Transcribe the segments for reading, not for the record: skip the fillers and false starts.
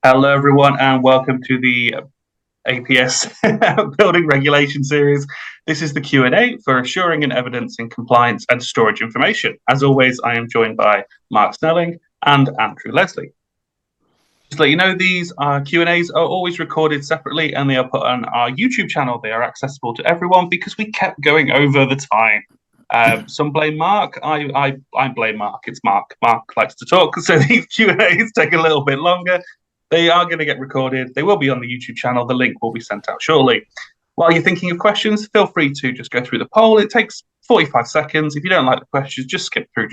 Hello, everyone, and welcome to the APS Building Regulation Series. This is the Q&A for assuring and evidence in compliance and storage information. As always, I am joined by Mark Snelling and Andrew Leslie. Just to let you know, these Q&As are always recorded separately and they are put on our YouTube channel. They are accessible to everyone because we kept going over the time. Some blame Mark. I blame Mark. It's Mark. Mark likes to talk, so these Q&As take a little bit longer. They are going to get recorded. They will be on the YouTube channel. The link will be sent out shortly. While you're thinking of questions, feel free to just go through the poll. It takes 45 seconds. If you don't like the questions, just skip through.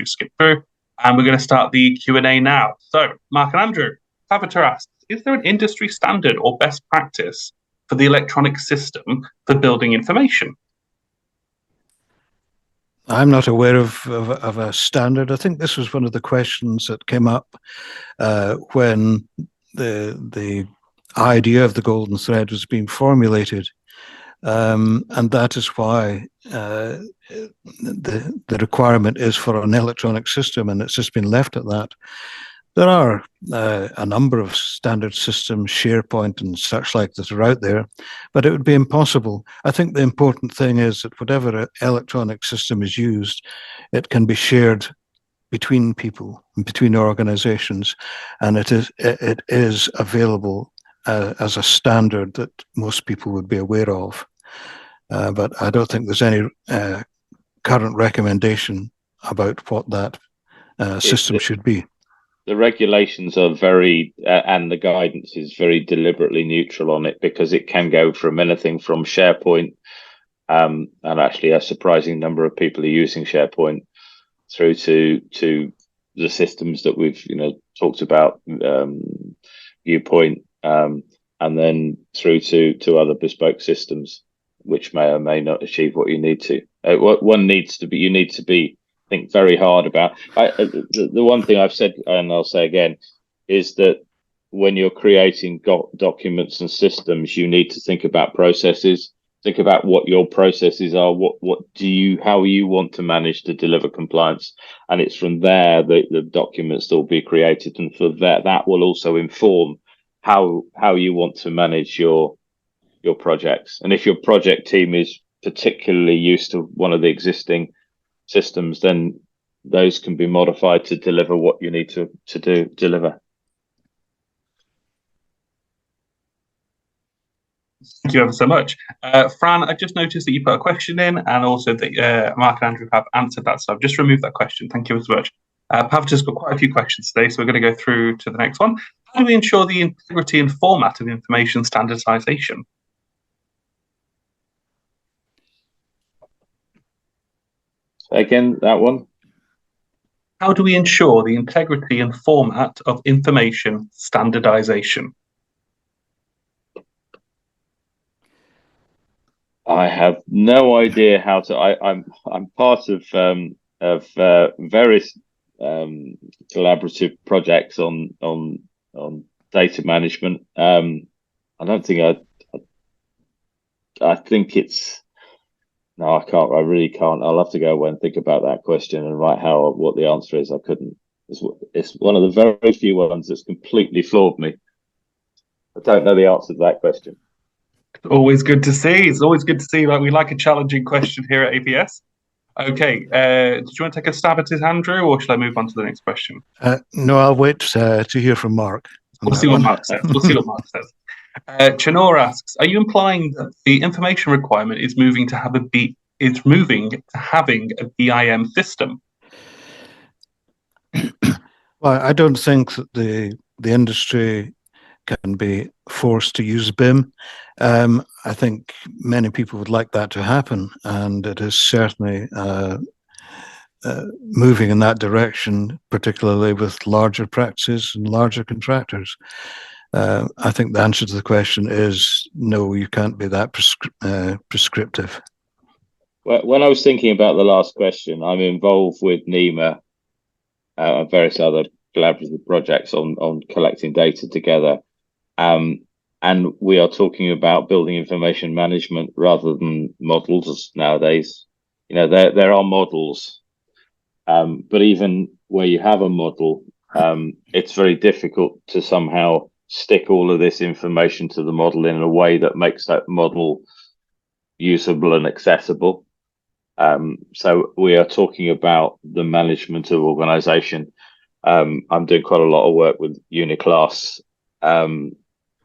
And we're going to start the Q&A now. So, Mark and Andrew, Avatar asks, is there an industry standard or best practice for the electronic system for building information? I'm not aware of a standard. I think this was one of the questions that came up when the idea of the golden thread was being formulated, and that is why the requirement is for an electronic system, and it's just been left at that. There are a number of standard systems, SharePoint and such like, that are out there, but it would be impossible. I think the important thing is that whatever electronic system is used, it can be shared between people and between organizations, and it is available as a standard that most people would be aware of. But I don't think there's any current recommendation about what that system should be. The regulations are very, and the guidance is very deliberately neutral on it, because it can go from anything from SharePoint, and actually a surprising number of people are using SharePoint, through to the systems that we've talked about, Viewpoint, and then through to other bespoke systems, which may or may not achieve what you need to. You need to think very hard about. The one thing I've said, and I'll say again, is that when you're creating documents and systems, you need to think about processes. Think about what your processes are. How you want to manage to deliver compliance, and it's from there the documents that will be created, and for that will also inform how you want to manage your projects. And if your project team is particularly used to one of the existing systems, then those can be modified to deliver what you need to deliver. Thank you ever so much. Fran, I just noticed that you put a question in, and also that Mark and Andrew have answered that, so I've just removed that question. Thank you so much. Pavita's got quite a few questions today, so we're going to go through to the next one. How do we ensure the integrity and format of information standardization? Again, that one. How do we ensure the integrity and format of information standardization? I have no idea how to. I'm part of various collaborative projects on data management. I don't think I think it's. No, I can't. I really can't. I'll have to go away and think about that question and write what the answer is. I couldn't. It's one of the very few ones that's completely floored me. I don't know the answer to that question. Always good to see. It's always good to see. We like a challenging question here at APS. Okay. Did you want to take a stab at it, Andrew, or should I move on to the next question? No, I'll wait to hear from Mark. We'll see what Mark says. Chanor asks, are you implying that the information requirement is moving to having a BIM system? Well, I don't think that the industry can be forced to use BIM. I think many people would like that to happen, and it is certainly moving in that direction, particularly with larger practices and larger contractors. I think the answer to the question is no, you can't be that prescriptive. Well, when I was thinking about the last question, I'm involved with NEMA and various other collaborative projects on collecting data together. And we are talking about building information management rather than models nowadays. There are models, but even where you have a model, it's very difficult to somehow stick all of this information to the model in a way that makes that model usable and accessible. So we are talking about the management of organization. I'm doing quite a lot of work with Uniclass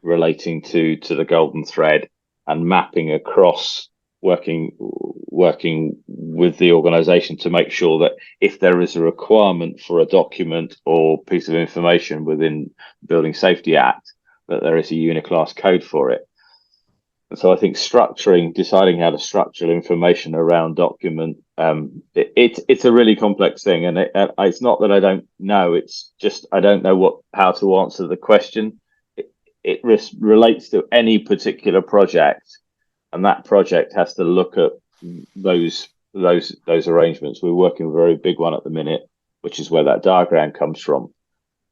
relating to the golden thread and mapping across working with the organization to make sure that if there is a requirement for a document or piece of information within the Building Safety Act, that there is a Uniclass code for it. And so I think deciding how to structure information around document, it's a really complex thing, and it's not that I don't know. It's just I don't know how to answer the question. It relates to any particular project, and that project has to look at those arrangements. We're working with a very big one at the minute, which is where that diagram comes from,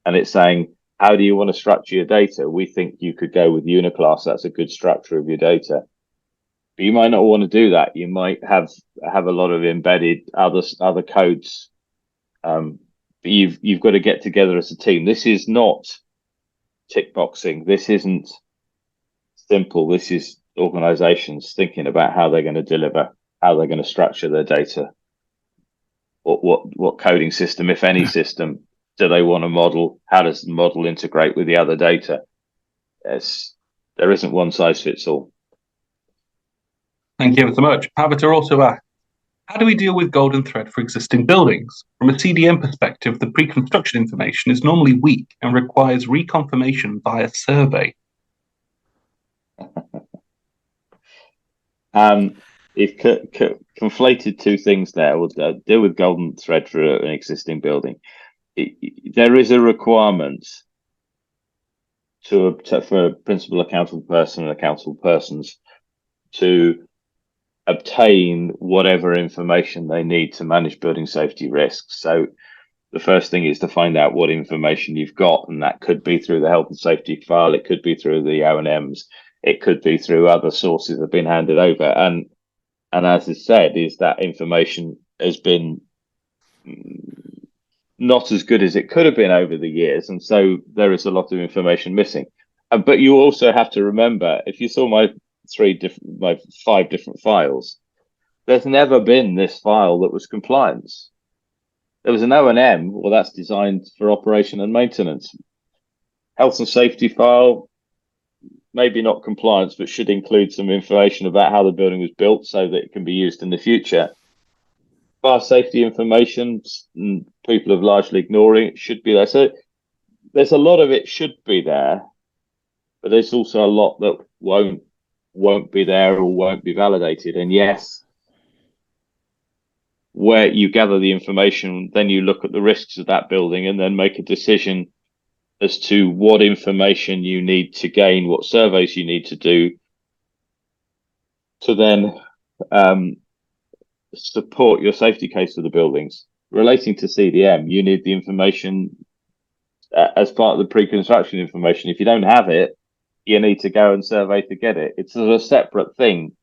and it's saying, how do you want to structure your data? We think you could go with Uniclass. That's a good structure of your data. But you might not want to do that. You might have a lot of embedded other codes. But you've got to get together as a team. This is not tick boxing. This isn't simple. This is organizations thinking about how they're going to deliver, how they're going to structure their data, what coding system, if any system, do they want to model? How does the model integrate with the other data? There isn't one size fits all. Thank you so much. Paviter also asked, how do we deal with golden thread for existing buildings? From a CDM perspective, the pre-construction information is normally weak and requires reconfirmation via survey. You've conflated two things there. We'll deal with golden thread for an existing building. There is a requirement for a principal accountable person and accountable persons to obtain whatever information they need to manage building safety risks. So the first thing is to find out what information you've got, and that could be through the health and safety file, it could be through the O&Ms, it could be through other sources that have been handed over. And as is said, is that information has been not as good as it could have been over the years, and so there is a lot of information missing. But you also have to remember, if you saw my 5 different files, there's never been this file that was compliance. There was an O&M, well, that's designed for operation and maintenance. Health and safety file, maybe not compliance, but should include some information about how the building was built so that it can be used in the future. Fire safety information, people have largely ignoring it, should be there. So there's a lot of it should be there, but there's also a lot that won't be there or won't be validated. And yes, where you gather the information, then you look at the risks of that building and then make a decision as to what information you need to gain, what surveys you need to do to then support your safety case for the buildings. Relating to CDM, you need the information as part of the pre-construction information. If you don't have it, you need to go and survey to get it. It's a separate thing.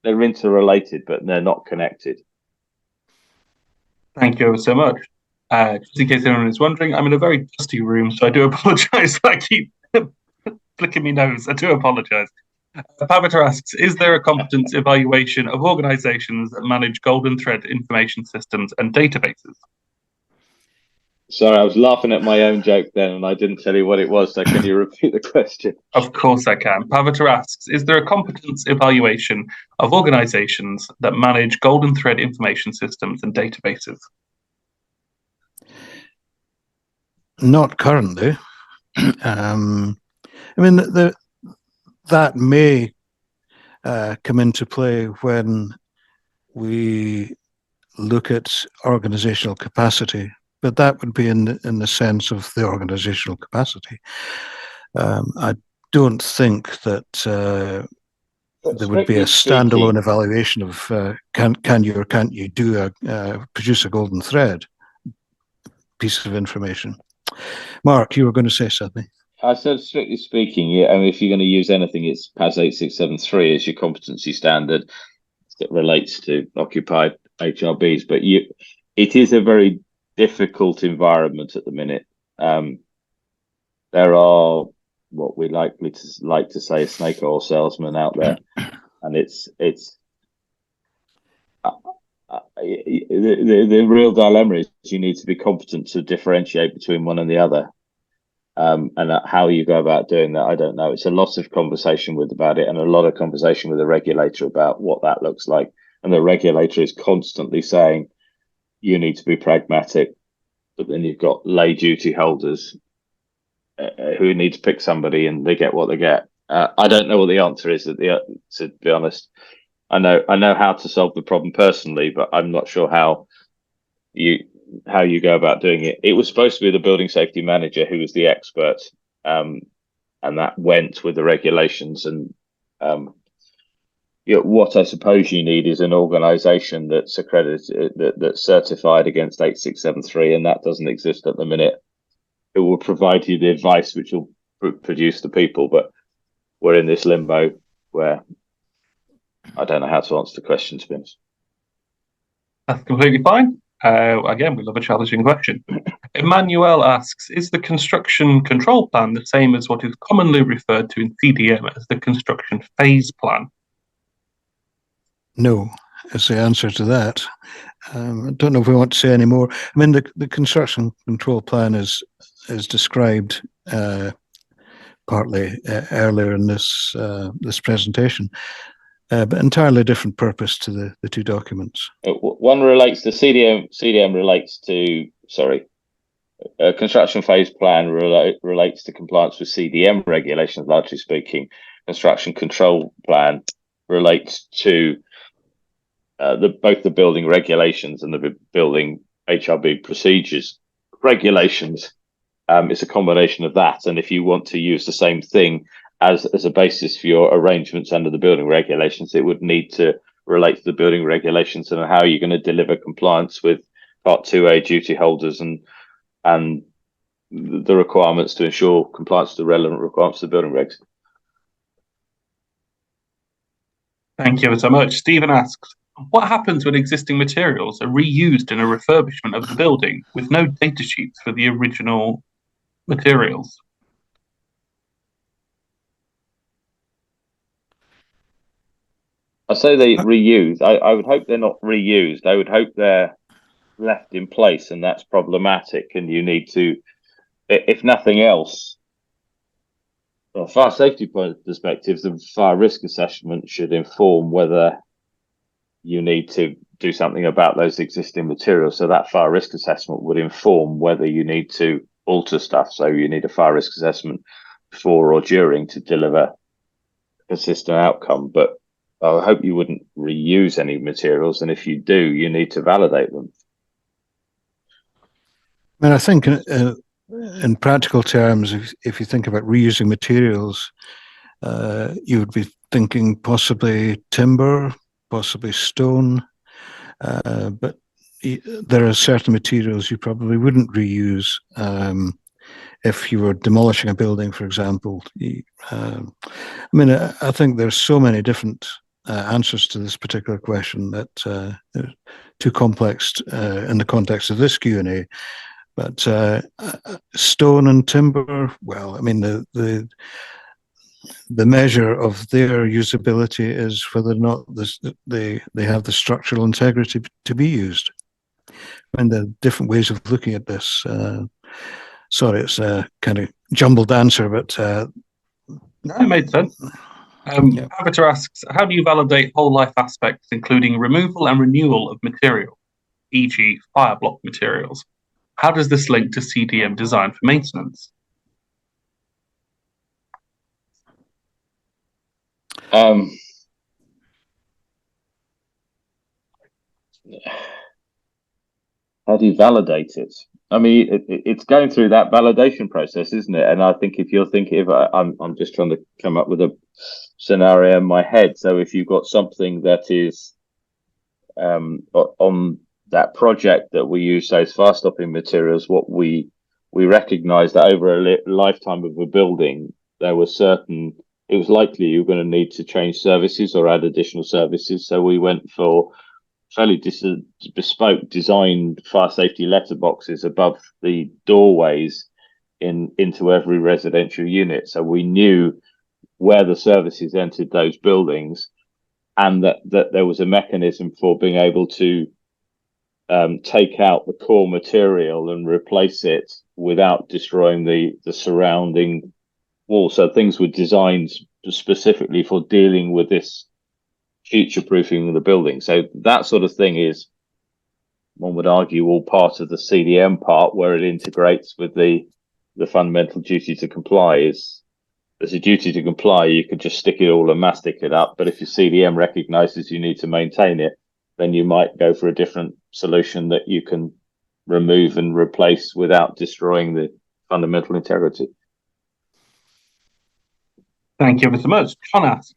They're interrelated, but they're not connected. Thank you so much. Just in case anyone is wondering, I'm in a very dusty room, so I do apologise. I keep flicking my nose. I do apologise. Paviter asks, is there a competence evaluation of organisations that manage golden thread information systems and databases? Sorry, I was laughing at my own joke then, and I didn't tell you what it was, so can you repeat the question? Of course I can. Paviter asks, is there a competence evaluation of organisations that manage golden thread information systems and databases? Not currently. I mean, that may come into play when we look at organizational capacity, but that would be in the sense of the organizational capacity. I don't think that there would be a standalone evaluation of can you or can't you do produce a golden thread piece of information. Mark, you were going to say something. I said, strictly speaking, yeah. I mean, if you're going to use anything, it's PAS 8673 as your competency standard that relates to occupied HRBs. But it is a very difficult environment at the minute. There are what we like to say a snake oil salesman out there, and it's the real dilemma is you need to be competent to differentiate between one and the other. And how you go about doing that, I don't know. It's a lot of conversation about it, and a lot of conversation with the regulator about what that looks like. And the regulator is constantly saying, you need to be pragmatic, but then you've got lay duty holders who need to pick somebody, and they get what they get. I don't know what the answer is. To be honest, I know how to solve the problem personally, but I'm not sure how you go about doing it. It was supposed to be the building safety manager who was the expert, and that went with the regulations. And what I suppose you need is an organisation that's accredited, that's certified against 8673, and that doesn't exist at the minute. It will provide you the advice which will produce the people, but we're in this limbo where I don't know how to answer the question, to be honest. That's completely fine. Again, we love a challenging question. Emmanuel asks, is the construction control plan the same as what is commonly referred to in CDM as the construction phase plan? No, is the answer to that. I don't know if we want to say any more. I mean, the construction control plan is described partly earlier in this presentation, but entirely different purpose to the two documents. One relates to CDM relates to, construction phase plan relates to compliance with CDM regulations, largely speaking. Construction control plan relates to both the building regulations and the building HRB procedures regulations. It's a combination of that, and if you want to use the same thing as a basis for your arrangements under the building regulations, it would need to relate to the building regulations and how you're going to deliver compliance with Part 2A duty holders and the requirements to ensure compliance with the relevant requirements of the building regs. Thank you ever so much. Stephen asks, what happens when existing materials are reused in a refurbishment of the building with no data sheets for the original materials? I say they reuse. I would hope they're not reused. I would hope they're left in place, and that's problematic. And you need to, if nothing else, from a fire safety point perspective, the fire risk assessment should inform whether you need to do something about those existing materials. So that fire risk assessment would inform whether you need to alter stuff. So you need a fire risk assessment before or during to deliver a consistent outcome. But I hope you wouldn't reuse any materials, and if you do, you need to validate them. I mean, I think in practical terms, if you think about reusing materials, you would be thinking possibly timber, possibly stone, but there are certain materials you probably wouldn't reuse. If you were demolishing a building, for example. I mean, I think there's so many different answers to this particular question that they're too complex in the context of this Q&A. But stone and timber, well, I mean, the measure of their usability is whether or not they have the structural integrity to be used. And the different ways of looking at this. Sorry, it's a kind of jumbled answer, but it made sense. Avatar asks, how do you validate whole life aspects, including removal and renewal of material, e.g. fire block materials? How does this link to CDM design for maintenance? How do you validate it? I mean, it's going through that validation process, isn't it? And I think if you're thinking, I'm just trying to come up with a scenario in my head. So if you've got something that is on that project that we use those fire stopping materials, what we recognize that over a lifetime of a building, it was likely you were going to need to change services or add additional services. So we went for fairly bespoke designed fire safety letterboxes above the doorways into every residential unit. So we knew where the services entered those buildings, and that there was a mechanism for being able to take out the core material and replace it without destroying the surrounding wall. So things were designed specifically for dealing with this future-proofing of the building. So that sort of thing is, one would argue, all part of the CDM part, where it integrates with the fundamental duty to comply. Is there's a duty to comply, you could just stick it all and mastic it up. But if your CDM recognizes you need to maintain it, then you might go for a different solution that you can remove and replace without destroying the fundamental integrity. Thank you ever so much. John asks,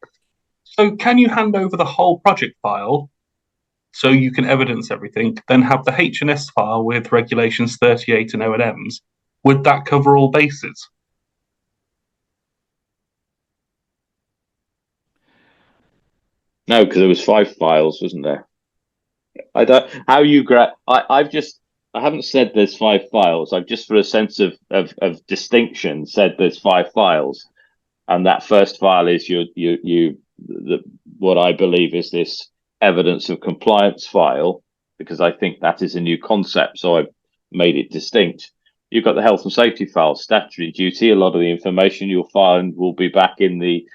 so can you hand over the whole project file so you can evidence everything, then have the H&S file with regulations 38 and O&Ms? Would that cover all bases? No, because there was 5 files, wasn't there? I don't how you I haven't said there's 5 files. I've just, for a sense of distinction, said there's 5 files, and that first file is what I believe is this evidence of compliance file, because I think that is a new concept, so I've made it distinct. You've got the health and safety file, statutory duty. A lot of the information you'll find will be back in the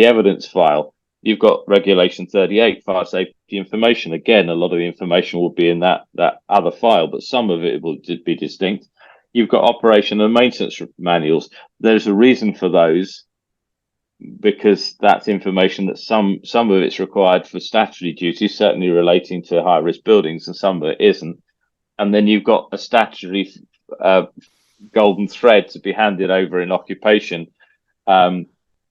evidence file. You've got regulation 38, fire safety information. Again, a lot of the information will be in that other file, but some of it will be distinct. You've got operation and maintenance manuals. There's a reason for those, because that's information that some of it's required for statutory duties, certainly relating to high risk buildings, and some of it isn't. And then you've got a statutory golden thread to be handed over in occupation that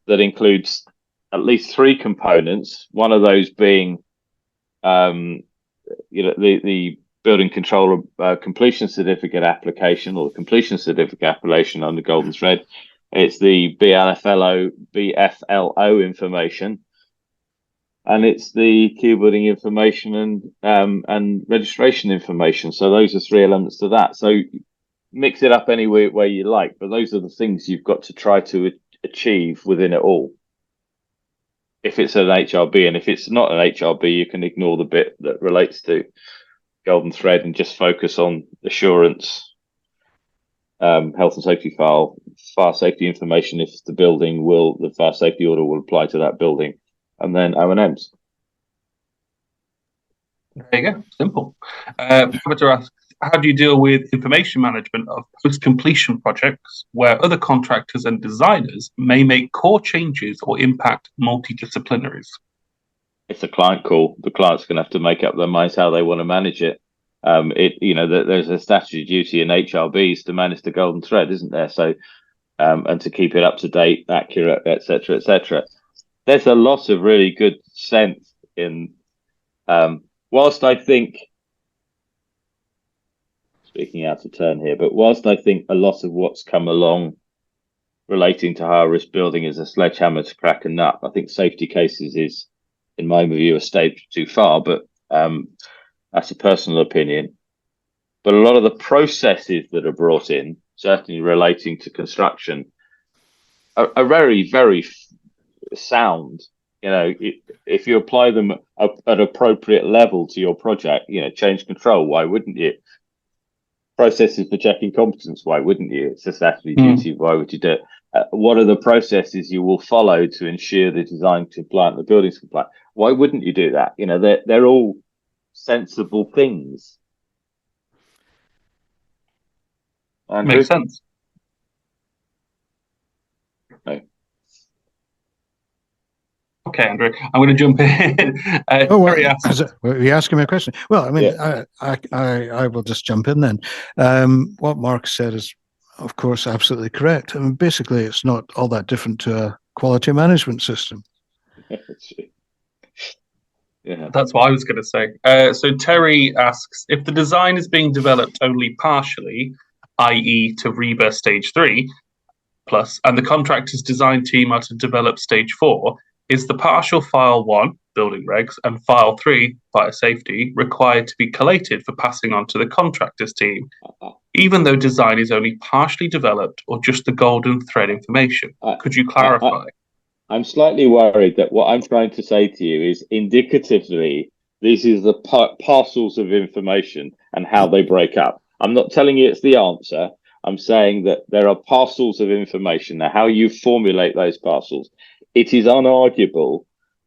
includes at least 3 components. One of those being, the building controller completion certificate application, or the completion certificate application under golden thread. It's the BFLO information, and it's the queue building information and registration information. So those are 3 elements to that. So mix it up any way you like, but those are the things you've got to try to achieve within it all. If it's an HRB, and if it's not an HRB, you can ignore the bit that relates to golden thread and just focus on assurance, health and safety file, fire safety information if the fire safety order will apply to that building, and then O&Ms. There you go, simple. Peter asks, how do you deal with information management of post-completion projects where other contractors and designers may make core changes or impact multidisciplinaries? It's a client call. The client's going to have to make up their minds how they want to manage it. There's a statutory duty in HRBs to manage the golden thread, isn't there? So, and to keep it up to date, accurate, etc., etc. There's a lot of really good sense in. Whilst I think, speaking out of turn here, but whilst I think a lot of what's come along relating to high risk building is a sledgehammer to crack a nut, I think safety cases is, in my view, a stage too far, but that's a personal opinion. But a lot of the processes that are brought in, certainly relating to construction, are very, very sound. If you apply them at an appropriate level to your project, change control, why wouldn't you? Processes for checking competence, why wouldn't you? It's a statutory duty, why would you do it? What are the processes you will follow to ensure the design compliant, the building's compliant? Why wouldn't you do that? They're all sensible things. Andrew? Makes sense. No. Okay, Andrew, I'm going to jump in. Are you asking me a question? Well, I mean, yeah. I will just jump in then. What Mark said is, of course, absolutely correct. I mean, basically, it's not all that different to a quality management system. Yeah, that's what I was going to say. So Terry asks, if the design is being developed only partially, i.e. to REBA stage 3 plus, and the contractor's design team are to develop stage 4, is the partial file 1, building regs, and file 3, fire safety, required to be collated for passing on to the contractor's team, even though design is only partially developed or just the golden thread information. Could you clarify? I'm slightly worried that what I'm trying to say to you is indicatively, this is the parcels of information and how they break up. I'm not telling you it's the answer. I'm saying that there are parcels of information. Now, how you formulate those parcels, it is unarguable.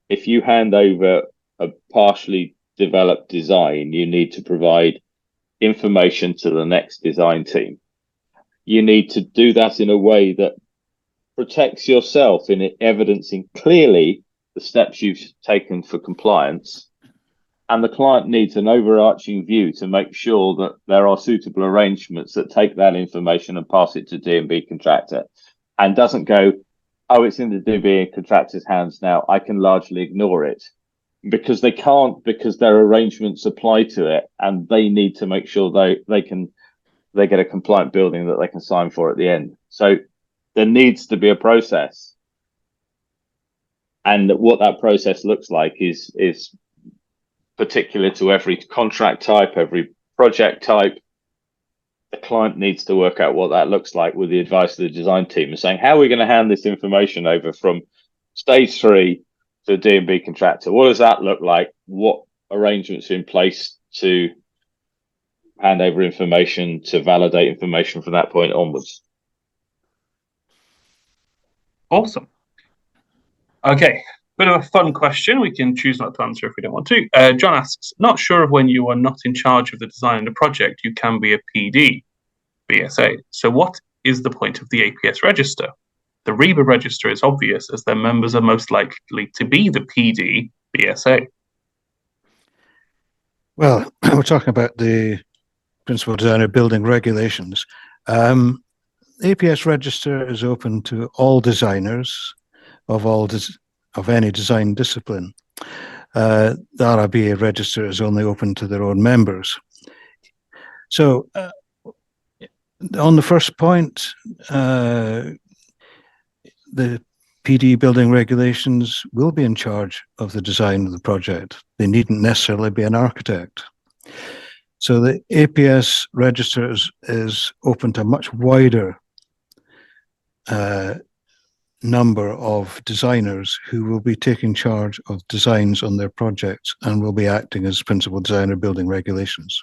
If you hand over a partially developed design, you need to provide information to the next design team. You need to do that in a way that protects yourself in evidencing clearly the steps you've taken for compliance. And the client needs an overarching view to make sure that there are suitable arrangements that take that information and pass it to D&B contractor and doesn't go, oh, it's in the D&B contractor's hands now, I can largely ignore it. Because they can't, because their arrangements apply to it, and they need to make sure they get a compliant building that they can sign for at the end. So there needs to be a process, and what that process looks like is particular to every contract type, every project type. The client needs to work out what that looks like with the advice of the design team and saying, how are we going to hand this information over from stage 3 to the D&B contractor? What does that look like? What arrangements are in place to hand over information, to validate information from that point onwards? Awesome. Okay, bit of a fun question. We can choose not to answer if we don't want to. John asks, not sure of when you are not in charge of the design of the project, you can be a PD, BSA. So what is the point of the APS register? The REBA register is obvious as their members are most likely to be the PD, BSA. Well, we're talking about the Principal Designer Building Regulations. APS register is open to all designers of any design discipline. The RRBA register is only open to their own members. So on the first point, the PD building regulations will be in charge of the design of the project. They needn't necessarily be an architect. So the APS register is open to a much wider number of designers who will be taking charge of designs on their projects and will be acting as principal designer building regulations.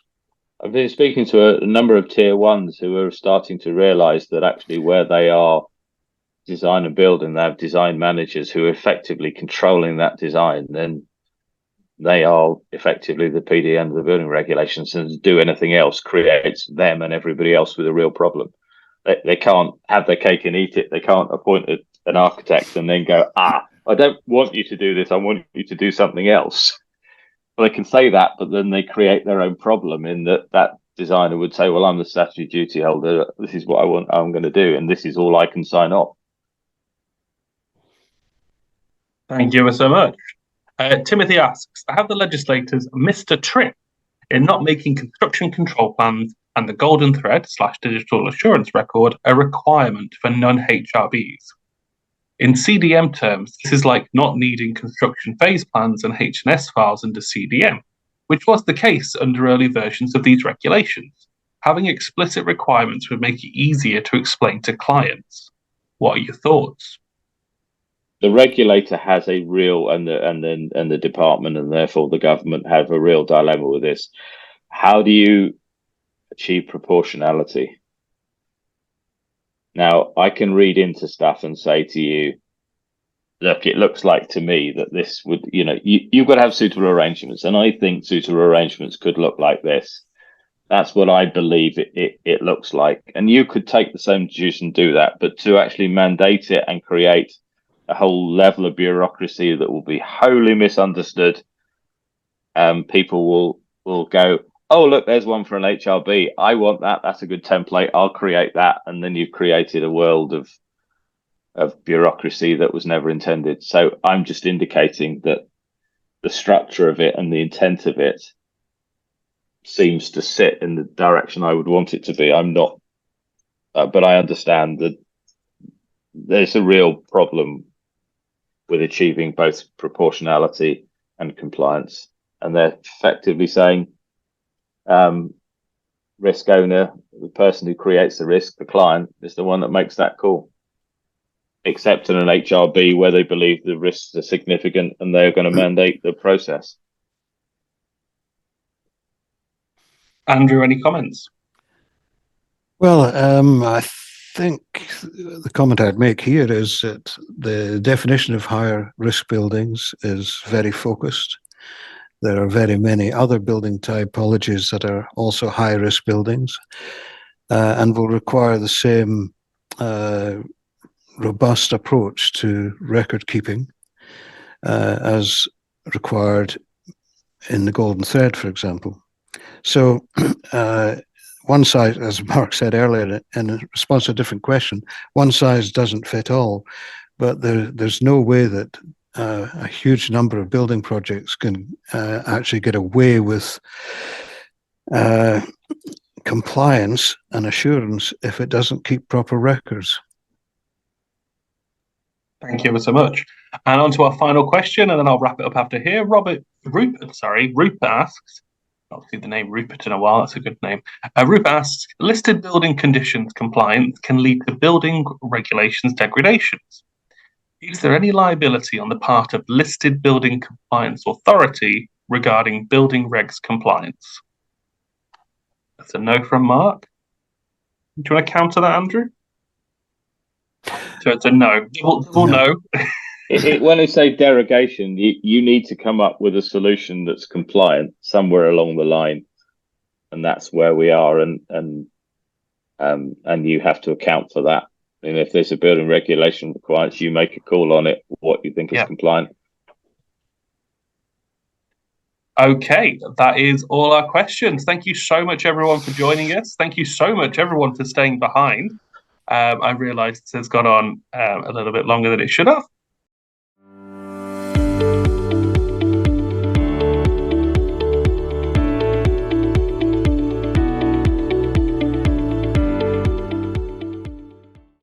I've been speaking to a number of tier 1s who are starting to realize that actually where they are design and building, they have design managers who are effectively controlling that design, then they are effectively the PD under the building regulations, and to do anything else creates them and everybody else with a real problem. They can't have their cake and eat it. They can't appoint an architect and then go, I don't want you to do this. I want you to do something else. Well, they can say that, but then they create their own problem in that designer would say, well, I'm the statutory duty holder. This is what I'm going to do. And this is all I can sign off. Thank you so much. Timothy asks, have the legislators missed a trick in not making construction control plans and the golden thread / digital assurance record a requirement for non-HRBs? In CDM terms, this is like not needing construction phase plans and H&S files under CDM, which was the case under early versions of these regulations. Having explicit requirements would make it easier to explain to clients. What are your thoughts? The regulator has a real, and the department and therefore the government have a real dilemma with this. How do you achieve proportionality? Now, I can read into stuff and say to you, look, it looks like to me that this would, you've got to have suitable arrangements. And I think suitable arrangements could look like this. That's what I believe it looks like. And you could take the same juice and do that, but to actually mandate it and create a whole level of bureaucracy that will be wholly misunderstood, people will go, oh, look, there's one for an HRB. I want that. That's a good template. I'll create that. And then you've created a world of bureaucracy that was never intended. So I'm just indicating that the structure of it and the intent of it seems to sit in the direction I would want it to be. I'm not, but I understand that there's a real problem with achieving both proportionality and compliance. And they're effectively saying, risk owner, the person who creates the risk, the client, is the one that makes that call. Except in an HRB where they believe the risks are significant and they're going to mandate the process. Andrew, any comments? Well, I think the comment I'd make here is that the definition of higher risk buildings is very focused. There are very many other building typologies that are also high risk buildings and will require the same robust approach to record keeping as required in the golden thread, for example. So one size, as Mark said earlier, in response to a different question, one size doesn't fit all, but there's no way that a huge number of building projects can actually get away with compliance and assurance if it doesn't keep proper records. Thank you ever so much. And on to our final question, and then I'll wrap it up after here. Rupert asks, not seen the name Rupert in a while, that's a good name. Rupert asks, listed building conditions compliance can lead to building regulations degradations. Is there any liability on the part of listed building compliance authority regarding building regs compliance? That's a no from Mark. Do you want to counter that, Andrew? So it's a no. Double no. When I say derogation, you need to come up with a solution that's compliant somewhere along the line, and that's where we are, and you have to account for that. And if there's a building regulation requirements, you make a call on it, what you think is compliant. Okay, that is all our questions. Thank you so much, everyone, for joining us. Thank you so much, everyone, for staying behind. I realised this has gone on a little bit longer than it should have,